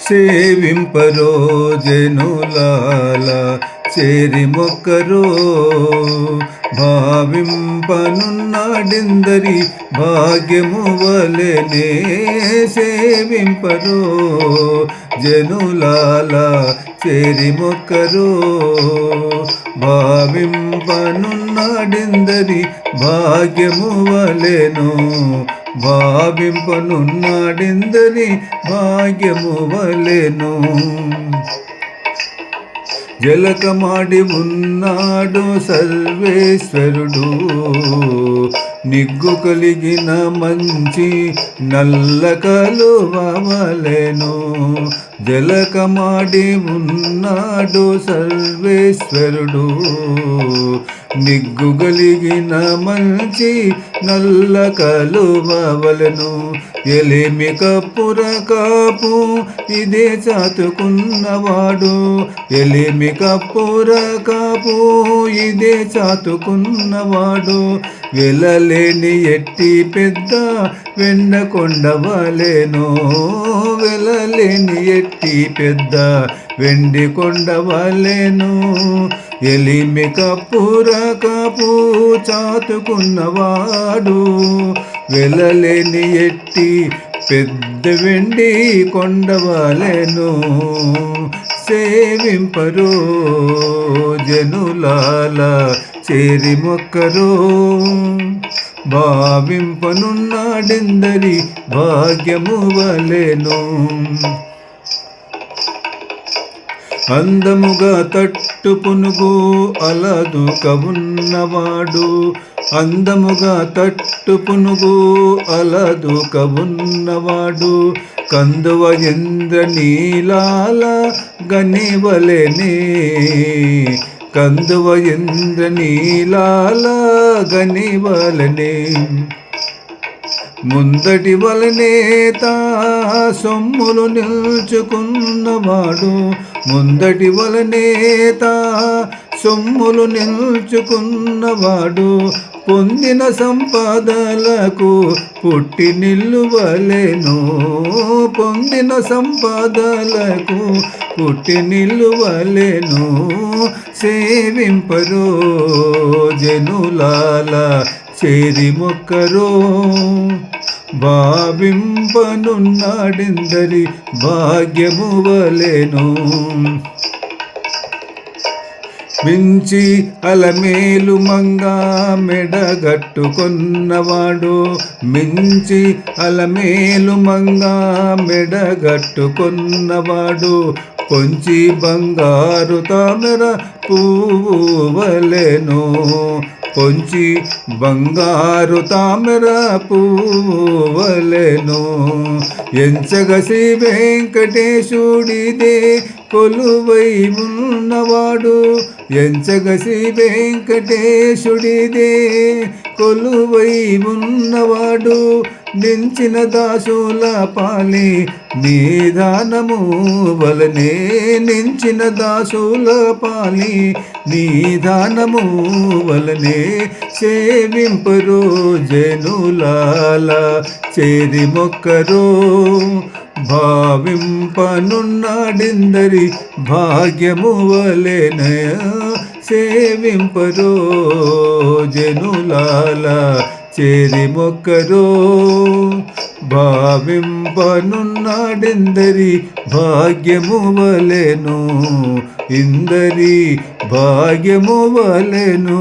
సేవింపరో జనులాల చేరి మొక్కరో భావింపనున్నాడిందరి భాగ్యము వలెనే సేవింపరో జనులాల చేరి మొక్కరో భావింపనున్నాడిందరి భాగ్యము వలెను భావింపనున్నాడిందరి భాగ్యము వలెను జలకమాడి ఉన్నాడు సర్వేశ్వరుడు నిగ్గు కలిగిన మంచి నల్ల కలువవలెను జలకమాడి ఉన్నాడు సర్వేశ్వరుడు నిగ్గు కలిగిన మంచి నల్ల కలువవలెను ఎలిమి కప్పుర కాపు ఇదే చాతుకున్నవాడు ఎలిమి కప్పుర కాపు ఇదే చాతుకున్నవాడు వెలలేని ఎట్టి పెద్ద వెండకొండవలెను వెలలేని ఎట్టి పెద్ద వెండి కొండవలెను ఎలిమి కప్పుర కాపు చాతుకున్నవాడు వెలలేని ఎట్టి పెద్ద వెండి కొండవలెను సేవింపరో జనులాల చేరి మొక్కరో భావింపనున్నాడిందరి భాగ్యము వలెను అందముగా తట్టు పునుగు అలదుకవున్నవాడు అందముగా తట్టు పునుగు అలదుకవున్నవాడు కందువ ఇంద్ర నీలాల గనివలెనే కందువ ఇంద్ర నీలాల గనివలెనే ముందటి వలనే తా సొమ్ములు నిల్చుకున్నవాడు ముందటి వలనే తా సొమ్ములు నిల్చుకున్నవాడు పొందిన సంపదలకు పుట్టి నిల్లువలెను పొందిన సంపదలకు పుట్టి నిల్లువలెను సేవింపరో జనులాల చేరి మొక్కరో భావింపనున్నాడిందరి భాగ్యము వలెను మించి అలమేలు మంగా మెడగట్టుకొన్నవాడు మించి అలమేలు మంగా మెడగట్టుకొన్నవాడు కొంచి బంగారు తామర పువ్వు వలెను కొంచి బంగారు తామర పువ్వువలెను ఎంచగ శ్రీ వెంకటేశుడిదే కొలువై ఉన్నవాడు ఎంచగ శ్రీ వెంకటేశుడిదే కొలువై ఉన్నవాడు నించిన దాసుల పాలి నిదానము వలనే నించిన దాసుల పాలి నిదానము వలనే సేవింపరో జనులాల చేరి మొక్కరో భావింపనున్నాడిందరి భాగ్యము వలెన సేవింపరో జనులాల చేరి మొక్కరో భావింపనున్నాడిందరి భాగ్యము వలెను ఇందరి భాగ్యము వలెను.